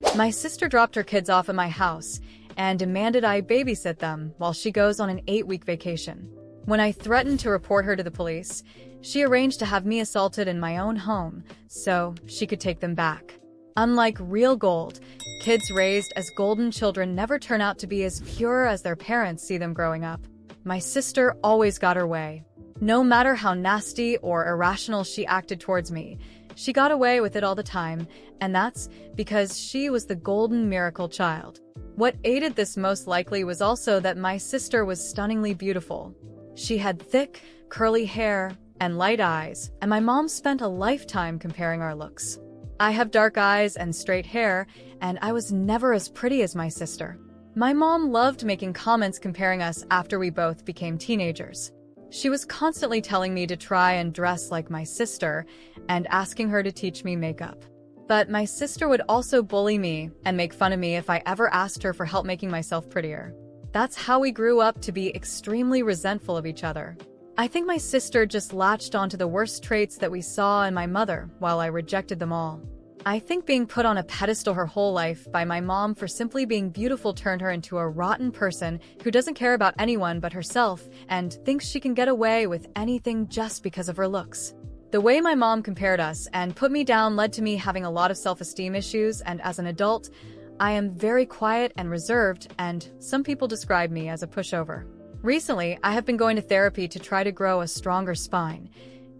My sister dropped her kids off at my house and demanded I babysit them while she goes on an 8-week vacation. When I threatened to report her to the police, she arranged to have me assaulted in my own home so she could take them back. Unlike real gold, kids raised as golden children never turn out to be as pure as their parents see them growing up. My sister always got her way. No matter how nasty or irrational she acted towards me, she got away with it all the time, and that's because she was the golden miracle child. What aided this most likely was also that my sister was stunningly beautiful. She had thick, curly hair and light eyes, and my mom spent a lifetime comparing our looks. I have dark eyes and straight hair, and I was never as pretty as my sister. My mom loved making comments comparing us after we both became teenagers. She was constantly telling me to try and dress like my sister and asking her to teach me makeup. But my sister would also bully me and make fun of me if I ever asked her for help making myself prettier. That's how we grew up to be extremely resentful of each other. I think my sister just latched onto the worst traits that we saw in my mother while I rejected them all. I think being put on a pedestal her whole life by my mom for simply being beautiful turned her into a rotten person who doesn't care about anyone but herself and thinks she can get away with anything just because of her looks. The way my mom compared us and put me down led to me having a lot of self-esteem issues, and as an adult, I am very quiet and reserved, and some people describe me as a pushover. Recently, I have been going to therapy to try to grow a stronger spine,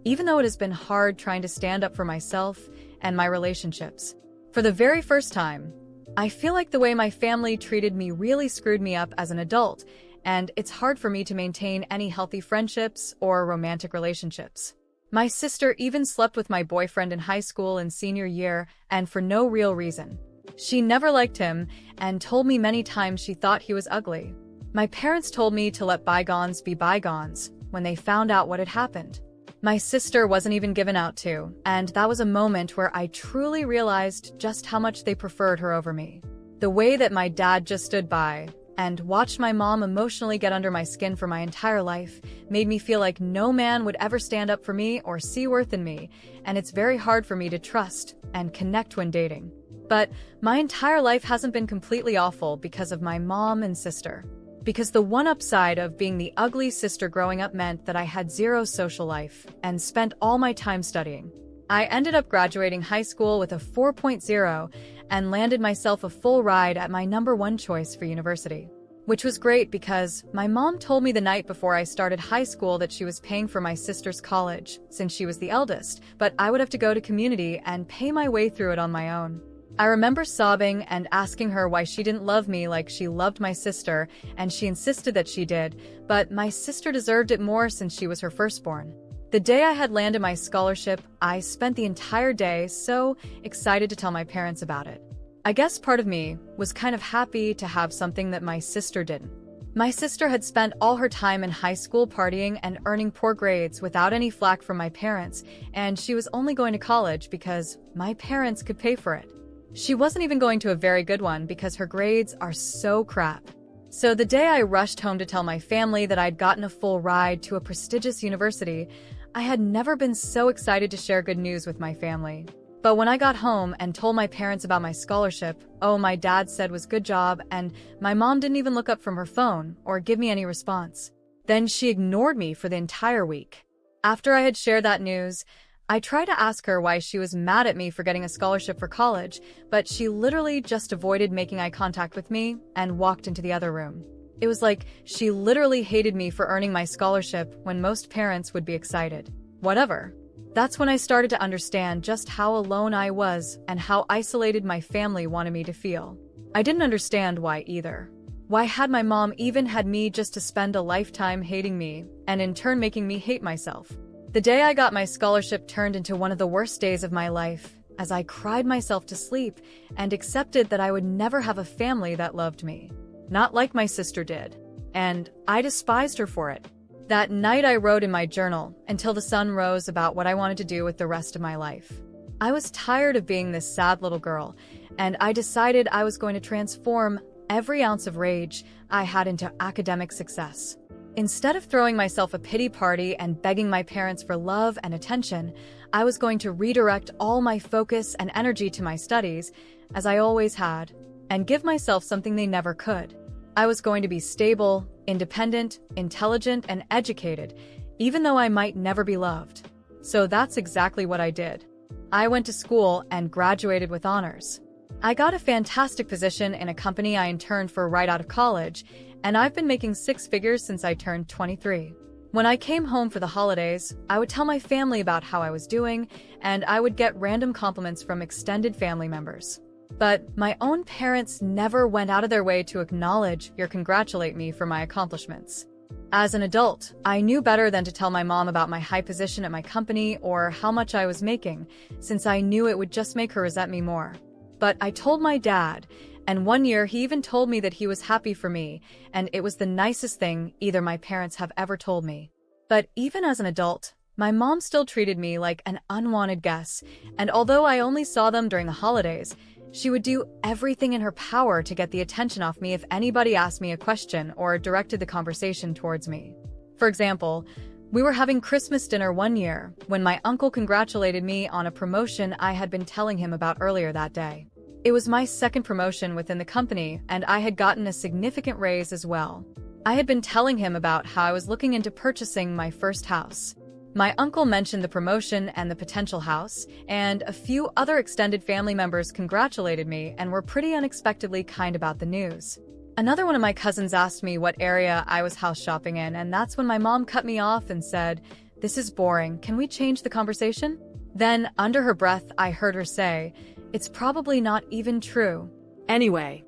even though it has been hard trying to stand up for myself and my relationships. For the very first time, I feel like the way my family treated me really screwed me up as an adult, and it's hard for me to maintain any healthy friendships or romantic relationships. My sister even slept with my boyfriend in high school in senior year, and for no real reason. She never liked him and told me many times she thought he was ugly. My parents told me to let bygones be bygones when they found out what had happened. My sister wasn't even given out to, and that was a moment where I truly realized just how much they preferred her over me. The way that my dad just stood by and watched my mom emotionally get under my skin for my entire life made me feel like no man would ever stand up for me or see worth in me, and it's very hard for me to trust and connect when dating. But my entire life hasn't been completely awful because of my mom and sister. Because the one upside of being the ugly sister growing up meant that I had zero social life and spent all my time studying. I ended up graduating high school with a 4.0 and landed myself a full ride at my #1 choice for university. Which was great because my mom told me the night before I started high school that she was paying for my sister's college, since she was the eldest, but I would have to go to community and pay my way through it on my own. I remember sobbing and asking her why she didn't love me like she loved my sister, and she insisted that she did, but my sister deserved it more since she was her firstborn. The day I had landed my scholarship, I spent the entire day so excited to tell my parents about it. I guess part of me was kind of happy to have something that my sister didn't. My sister had spent all her time in high school partying and earning poor grades without any flack from my parents, and she was only going to college because my parents could pay for it. She wasn't even going to a very good one because her grades are so crap. So the day I rushed home to tell my family that I'd gotten a full ride to a prestigious university, I had never been so excited to share good news with my family. But when I got home and told my parents about my scholarship, oh, my dad said was good job, and my mom didn't even look up from her phone or give me any response. Then she ignored me for the entire week. After I had shared that news, I tried to ask her why she was mad at me for getting a scholarship for college, but she literally just avoided making eye contact with me and walked into the other room. It was like she literally hated me for earning my scholarship when most parents would be excited. Whatever. That's when I started to understand just how alone I was and how isolated my family wanted me to feel. I didn't understand why either. Why had my mom even had me just to spend a lifetime hating me and in turn making me hate myself? The day I got my scholarship turned into one of the worst days of my life, as I cried myself to sleep and accepted that I would never have a family that loved me. Not like my sister did. And I despised her for it. That night I wrote in my journal until the sun rose about what I wanted to do with the rest of my life. I was tired of being this sad little girl, and I decided I was going to transform every ounce of rage I had into academic success. Instead of throwing myself a pity party and begging my parents for love and attention, I was going to redirect all my focus and energy to my studies, as I always had, and give myself something they never could. I was going to be stable, independent, intelligent, and educated, even though I might never be loved. So that's exactly what I did. I went to school and graduated with honors. I got a fantastic position in a company I interned for right out of college, and I've been making six figures since I turned 23. When I came home for the holidays, I would tell my family about how I was doing, and I would get random compliments from extended family members. But my own parents never went out of their way to acknowledge or congratulate me for my accomplishments. As an adult, I knew better than to tell my mom about my high position at my company or how much I was making, since I knew it would just make her resent me more. But I told my dad, and one year he even told me that he was happy for me, and it was the nicest thing either my parents have ever told me. But even as an adult, my mom still treated me like an unwanted guest, and although I only saw them during the holidays, she would do everything in her power to get the attention off me if anybody asked me a question or directed the conversation towards me. For example, we were having Christmas dinner one year when my uncle congratulated me on a promotion I had been telling him about earlier that day. It was my second promotion within the company, and I had gotten a significant raise as well. I had been telling him about how I was looking into purchasing my first house. My uncle mentioned the promotion and the potential house, and a few other extended family members congratulated me and were pretty unexpectedly kind about the news. Another one of my cousins asked me what area I was house shopping in, and that's when my mom cut me off and said, "This is boring, can we change the conversation?" Then, under her breath, I heard her say, "It's probably not even true." Anyway,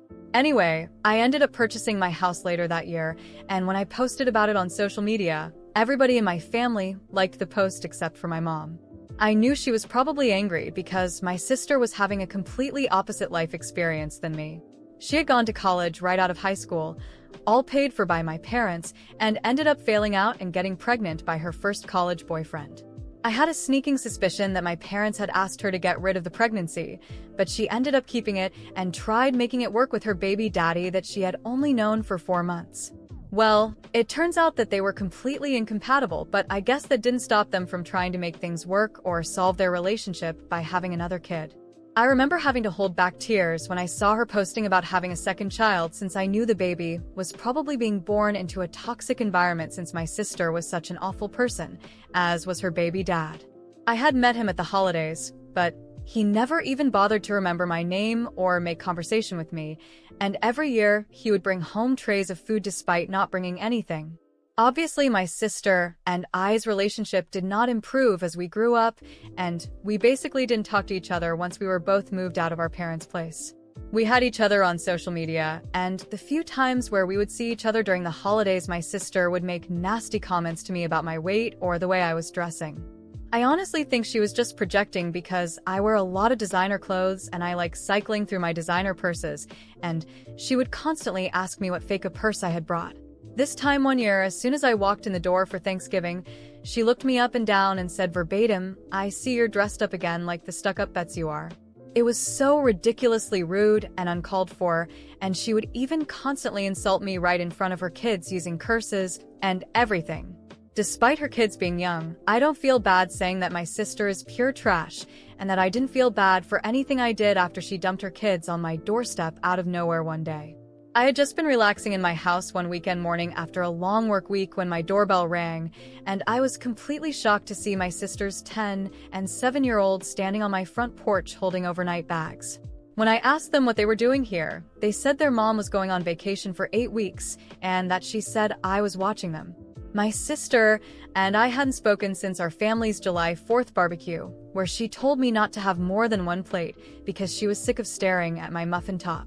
I ended up purchasing my house later that year, and when I posted about it on social media, everybody in my family liked the post except for my mom. I knew she was probably angry because my sister was having a completely opposite life experience than me. She had gone to college right out of high school, all paid for by my parents, and ended up failing out and getting pregnant by her first college boyfriend. I had a sneaking suspicion that my parents had asked her to get rid of the pregnancy, but she ended up keeping it and tried making it work with her baby daddy that she had only known for 4 months. Well, it turns out that they were completely incompatible, but I guess that didn't stop them from trying to make things work or solve their relationship by having another kid. I remember having to hold back tears when I saw her posting about having a second child, since I knew the baby was probably being born into a toxic environment since my sister was such an awful person, as was her baby dad. I had met him at the holidays, but he never even bothered to remember my name or make conversation with me, and every year he would bring home trays of food despite not bringing anything. Obviously, my sister and I's relationship did not improve as we grew up, and we basically didn't talk to each other once we were both moved out of our parents' place. We had each other on social media, and the few times where we would see each other during the holidays, my sister would make nasty comments to me about my weight or the way I was dressing. I honestly think she was just projecting because I wear a lot of designer clothes and I like cycling through my designer purses, and she would constantly ask me what fake a purse I had brought. This time one year, as soon as I walked in the door for Thanksgiving, she looked me up and down and said verbatim, "I see you're dressed up again like the stuck-up Bets you are." It was so ridiculously rude and uncalled for, and she would even constantly insult me right in front of her kids using curses and everything. Despite her kids being young, I don't feel bad saying that my sister is pure trash, and that I didn't feel bad for anything I did after she dumped her kids on my doorstep out of nowhere one day. I had just been relaxing in my house one weekend morning after a long work week when my doorbell rang, and I was completely shocked to see my sister's 10- and 7-year-olds standing on my front porch holding overnight bags. When I asked them what they were doing here, they said their mom was going on vacation for 8 weeks, and that she said I was watching them. My sister and I hadn't spoken since our family's July 4th barbecue, where she told me not to have more than one plate because she was sick of staring at my muffin top.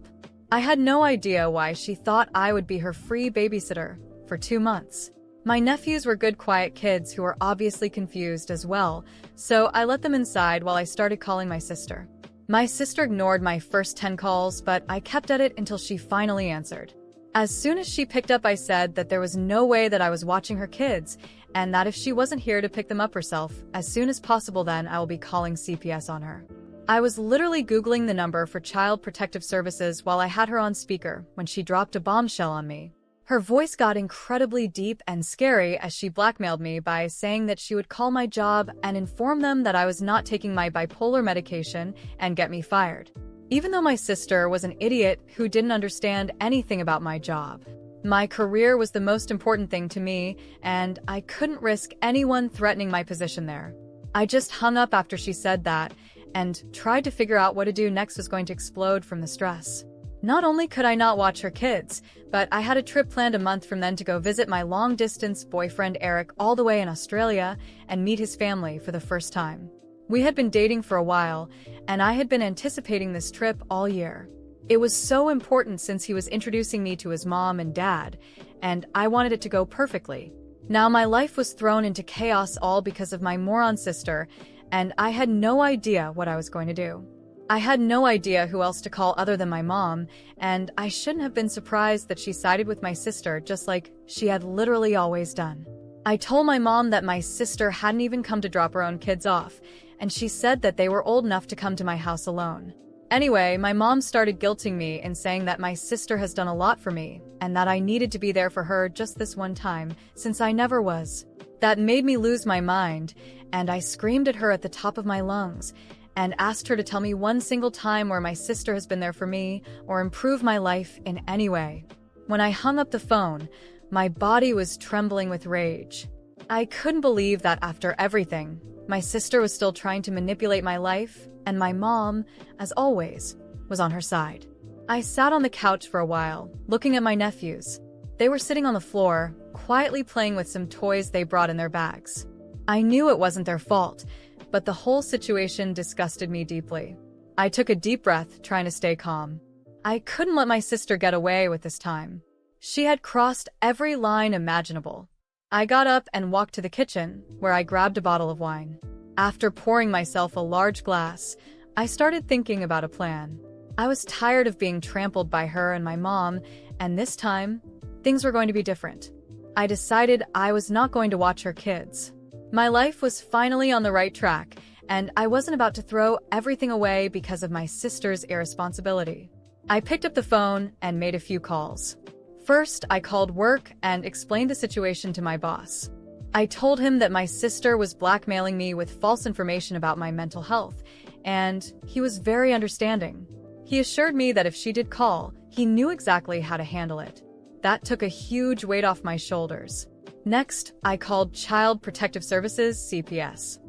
I had no idea why she thought I would be her free babysitter for 2 months. My nephews were good, quiet kids who were obviously confused as well, so I let them inside while I started calling my sister. My sister ignored my first 10 calls, but I kept at it until she finally answered. As soon as she picked up, I said that there was no way that I was watching her kids, and that if she wasn't here to pick them up herself, as soon as possible, then I will be calling CPS on her. I was literally Googling the number for Child Protective Services while I had her on speaker when she dropped a bombshell on me. Her voice got incredibly deep and scary as she blackmailed me by saying that she would call my job and inform them that I was not taking my bipolar medication and get me fired. even though my sister was an idiot who didn't understand anything about my job. My career was the most important thing to me, and I couldn't risk anyone threatening my position there. I just hung up after she said that, and tried to figure out what to do next. Was going to explode from the stress. Not only could I not watch her kids, but I had a trip planned a month from then to go visit my long-distance boyfriend Eric all the way in Australia and meet his family for the first time. We had been dating for a while, and I had been anticipating this trip all year. It was so important since he was introducing me to his mom and dad, and I wanted it to go perfectly. Now my life was thrown into chaos all because of my moron sister, and I had no idea what I was going to do. I had no idea who else to call other than my mom, and I shouldn't have been surprised that she sided with my sister just like she had literally always done. I told my mom that my sister hadn't even come to drop her own kids off, and she said that they were old enough to come to my house alone. Anyway, my mom started guilting me and saying that my sister has done a lot for me, and that I needed to be there for her just this one time, since I never was. That made me lose my mind, and I screamed at her at the top of my lungs, and asked her to tell me one single time where my sister has been there for me or improved my life in any way. When I hung up the phone, my body was trembling with rage. I couldn't believe that after everything, my sister was still trying to manipulate my life, and my mom, as always, was on her side. I sat on the couch for a while, looking at my nephews. They were sitting on the floor, quietly playing with some toys they brought in their bags. I knew it wasn't their fault, but the whole situation disgusted me deeply. I took a deep breath, trying to stay calm. I couldn't let my sister get away with this time. She had crossed every line imaginable. I got up and walked to the kitchen, where I grabbed a bottle of wine. After pouring myself a large glass, I started thinking about a plan. I was tired of being trampled by her and my mom, and this time, things were going to be different. I decided I was not going to watch her kids. My life was finally on the right track, and I wasn't about to throw everything away because of my sister's irresponsibility. I picked up the phone and made a few calls. First, I called work and explained the situation to my boss. I told him that my sister was blackmailing me with false information about my mental health, and he was very understanding. He assured me that if she did call, he knew exactly how to handle it. That took a huge weight off my shoulders. Next, I called Child Protective Services, CPS.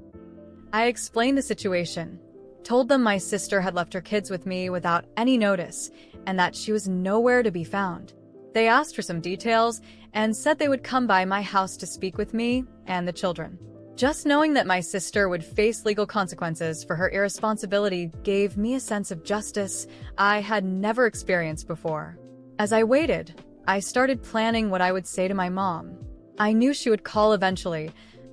I explained the situation, told them my sister had left her kids with me without any notice, and that she was nowhere to be found. They asked for some details and said they would come by my house to speak with me and the children. Just knowing that my sister would face legal consequences for her irresponsibility gave me a sense of justice I had never experienced before. As I waited, I started planning what I would say to my mom. I knew she would call eventually,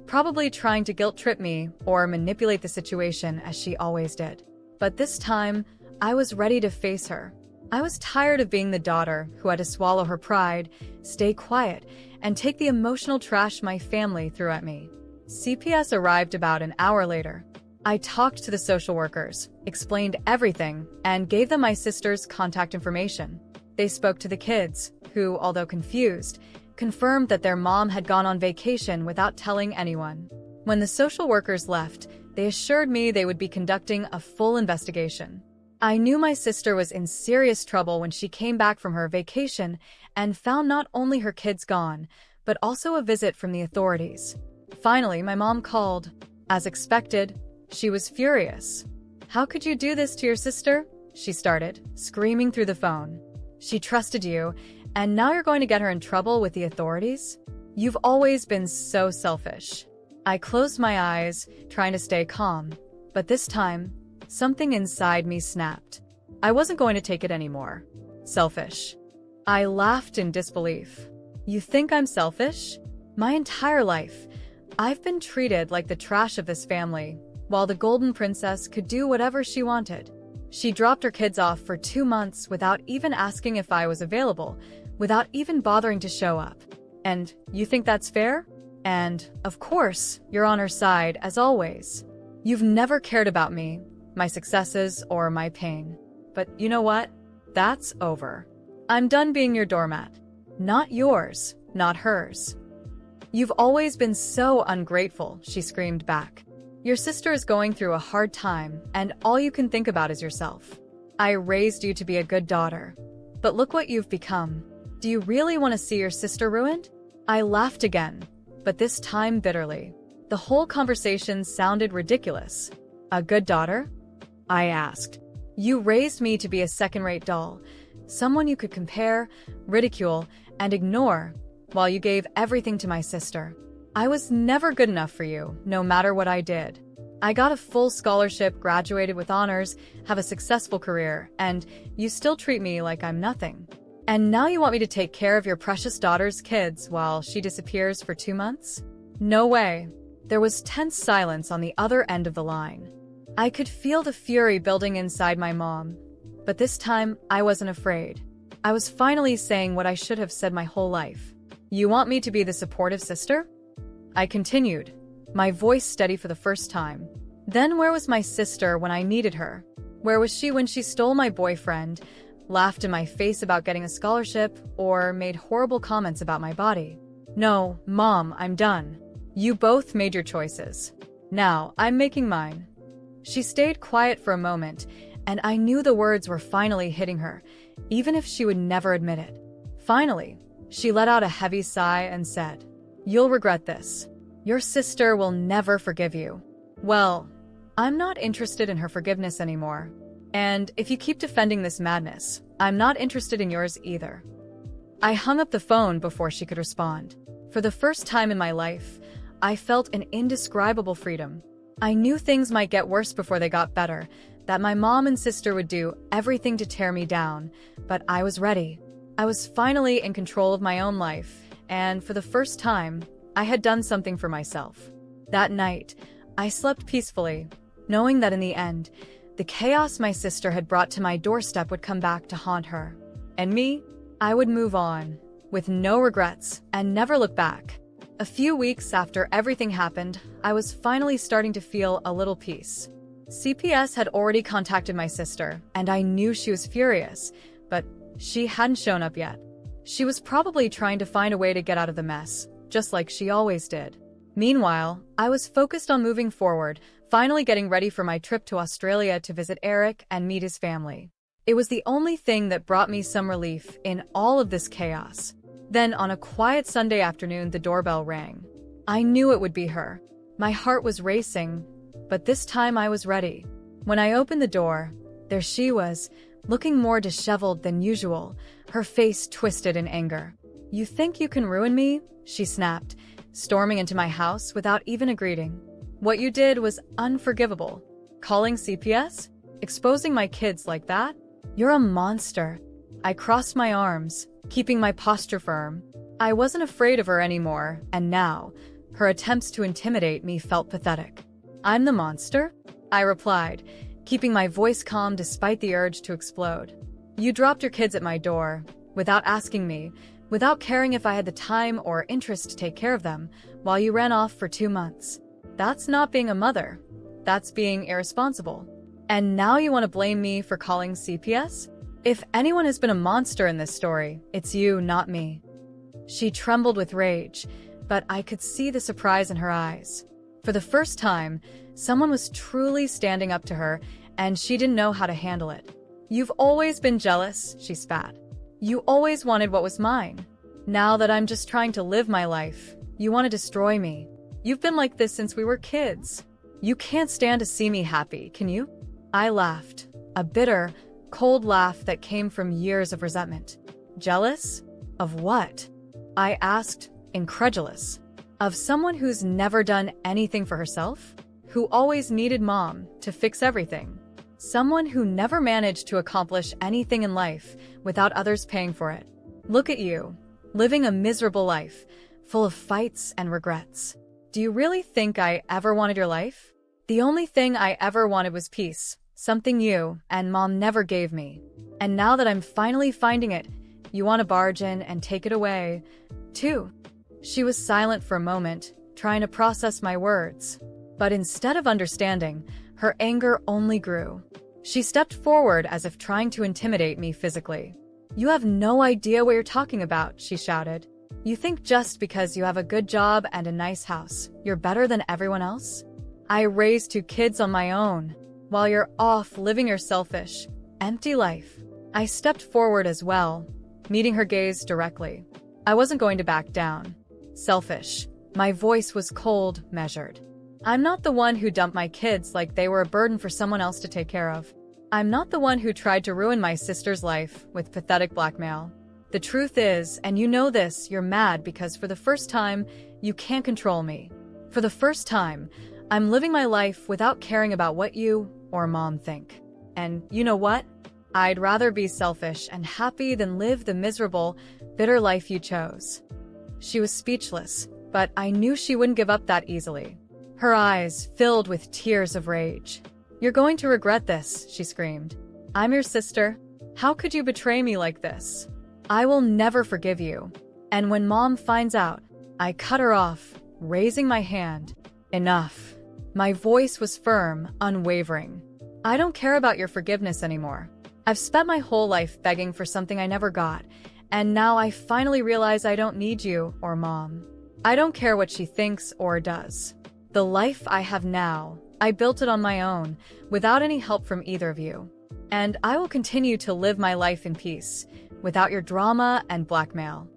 probably trying to guilt-trip me or manipulate the situation as she always did. But this time, I was ready to face her. I was tired of being the daughter who had to swallow her pride, stay quiet, and take the emotional trash my family threw at me. CPS arrived about an hour later. I talked to the social workers, explained everything, and gave them my sister's contact information. They spoke to the kids, who, although confused, confirmed that their mom had gone on vacation without telling anyone. When the social workers left, they assured me they would be conducting a full investigation. I knew my sister was in serious trouble when she came back from her vacation and found not only her kids gone, but also a visit from the authorities. Finally, my mom called. As expected, she was furious. "How could you do this to your sister?" she started, screaming through the phone. "She trusted you, and now you're going to get her in trouble with the authorities? You've always been so selfish." I closed my eyes, trying to stay calm, but this time, something inside me snapped. I wasn't going to take it anymore. Selfish. I laughed in disbelief. "You think I'm selfish? My entire life, I've been treated like the trash of this family, while the Golden Princess could do whatever she wanted. She dropped her kids off for 2 months without even asking if I was available, without even bothering to show up. And you think that's fair? And, of course, you're on her side, as always. You've never cared about me, my successes, or my pain. But you know what? That's over. I'm done being your doormat. Not yours, not hers." "You've always been so ungrateful," she screamed back. "Your sister is going through a hard time, and all you can think about is yourself. I raised you to be a good daughter. But look what you've become. Do you really want to see your sister ruined? I laughed again, but this time bitterly. The whole conversation sounded ridiculous. A good daughter? I asked. You raised me to be a second-rate doll, someone you could compare, ridicule, and ignore, while you gave everything to my sister. I was never good enough for you, no matter what I did. I got a full scholarship, graduated with honors, have a successful career, and you still treat me like I'm nothing. And now you want me to take care of your precious daughter's kids while she disappears for 2 months? No way. There was tense silence on the other end of the line. I could feel the fury building inside my mom, but this time I wasn't afraid. I was finally saying what I should have said my whole life. You want me to be the supportive sister? I continued, my voice steady for the first time. Then where was my sister when I needed her? Where was she when she stole my boyfriend, laughed in my face about getting a scholarship, or made horrible comments about my body? No, Mom, I'm done. You both made your choices. Now, I'm making mine. She stayed quiet for a moment, and I knew the words were finally hitting her, even if she would never admit it. Finally, she let out a heavy sigh and said, You'll regret this. Your sister will never forgive you. Well, I'm not interested in her forgiveness anymore. And if you keep defending this madness, I'm not interested in yours either. I hung up the phone before she could respond. For the first time in my life, I felt an indescribable freedom. I knew things might get worse before they got better, that my mom and sister would do everything to tear me down, but I was ready. I was finally in control of my own life, and for the first time, I had done something for myself. That night, I slept peacefully, knowing that in the end, the chaos my sister had brought to my doorstep would come back to haunt her. And me, I would move on, with no regrets, and never look back. A few weeks after everything happened, I was finally starting to feel a little peace. CPS had already contacted my sister, and I knew she was furious, but she hadn't shown up yet. She was probably trying to find a way to get out of the mess, just like she always did. Meanwhile, I was focused on moving forward, finally getting ready for my trip to Australia to visit Eric and meet his family. It was the only thing that brought me some relief in all of this chaos. Then, on a quiet Sunday afternoon, the doorbell rang. I knew it would be her. My heart was racing, but this time I was ready. When I opened the door, there she was, looking more disheveled than usual, her face twisted in anger. You think you can ruin me? She snapped, storming into my house without even a greeting. What you did was unforgivable. Calling CPS? Exposing my kids like that? You're a monster. I crossed my arms, keeping my posture firm. I wasn't afraid of her anymore, and now, her attempts to intimidate me felt pathetic. I'm the monster? I replied, keeping my voice calm despite the urge to explode. You dropped your kids at my door, without asking me, without caring if I had the time or interest to take care of them, while you ran off for 2 months. That's not being a mother. That's being irresponsible. And now you want to blame me for calling CPS? If anyone has been a monster in this story, it's you, not me. She trembled with rage, but I could see the surprise in her eyes. For the first time, someone was truly standing up to her, and she didn't know how to handle it. You've always been jealous, she spat. You always wanted what was mine. Now that I'm just trying to live my life, you want to destroy me. You've been like this since we were kids. You can't stand to see me happy, can you? I laughed, a bitter, cold laugh that came from years of resentment. Jealous? Of what? I asked, incredulous. Of someone who's never done anything for herself? Who always needed mom to fix everything? Someone who never managed to accomplish anything in life without others paying for it. Look at you, living a miserable life, full of fights and regrets. Do you really think I ever wanted your life? The only thing I ever wanted was peace, something you and mom never gave me. And now that I'm finally finding it, you want to barge in and take it away, too. She was silent for a moment, trying to process my words. But instead of understanding, her anger only grew. She stepped forward as if trying to intimidate me physically. You have no idea what you're talking about, she shouted. You think just because you have a good job and a nice house, you're better than everyone else? I raised 2 kids on my own, while you're off living your selfish empty life. I stepped forward as well, meeting her gaze directly. I wasn't going to back down. Selfish. My voice was cold, measured. I'm not the one who dumped my kids like they were a burden for someone else to take care of. I'm not the one who tried to ruin my sister's life with pathetic blackmail. The truth is, and you know this, you're mad because for the first time, you can't control me. For the first time, I'm living my life without caring about what you or Mom think. And you know what? I'd rather be selfish and happy than live the miserable, bitter life you chose. She was speechless, but I knew she wouldn't give up that easily. Her eyes filled with tears of rage. "You're going to regret this," she screamed. "I'm your sister. How could you betray me like this? I will never forgive you." And when Mom finds out, I cut her off, raising my hand. "Enough." My voice was firm, unwavering. "I don't care about your forgiveness anymore. I've spent my whole life begging for something I never got, and now I finally realize I don't need you or Mom. I don't care what she thinks or does. The life I have now, I built it on my own, without any help from either of you. And I will continue to live my life in peace, without your drama and blackmail."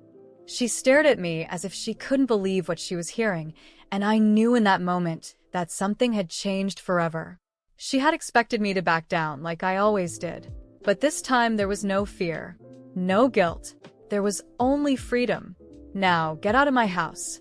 She stared at me as if she couldn't believe what she was hearing, and I knew in that moment that something had changed forever. She had expected me to back down like I always did. But this time there was no fear, no guilt. There was only freedom. "Now, get out of my house."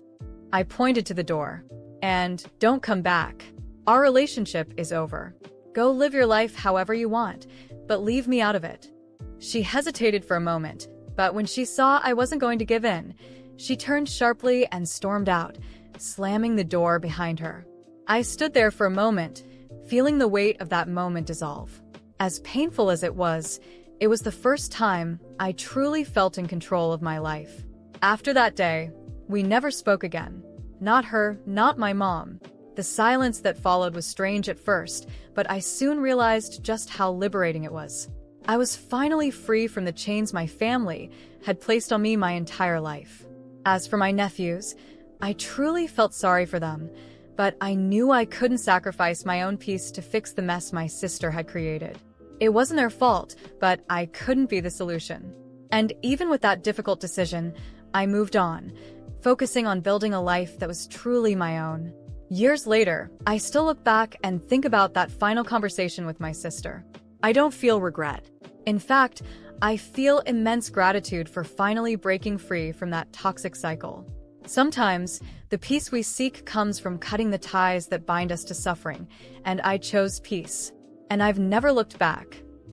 I pointed to the door. "And don't come back. Our relationship is over. Go live your life however you want, but leave me out of it." She hesitated for a moment, but when she saw I wasn't going to give in, she turned sharply and stormed out, slamming the door behind her. I stood there for a moment, feeling the weight of that moment dissolve. As painful as it was the first time I truly felt in control of my life. After that day, we never spoke again. Not her, not my mom. The silence that followed was strange at first, but I soon realized just how liberating it was. I was finally free from the chains my family had placed on me my entire life. As for my nephews, I truly felt sorry for them, but I knew I couldn't sacrifice my own peace to fix the mess my sister had created. It wasn't their fault, but I couldn't be the solution. And even with that difficult decision, I moved on, focusing on building a life that was truly my own. Years later, I still look back and think about that final conversation with my sister. I don't feel regret. In fact, I feel immense gratitude for finally breaking free from that toxic cycle. Sometimes, the peace we seek comes from cutting the ties that bind us to suffering, and I chose peace. And I've never looked back.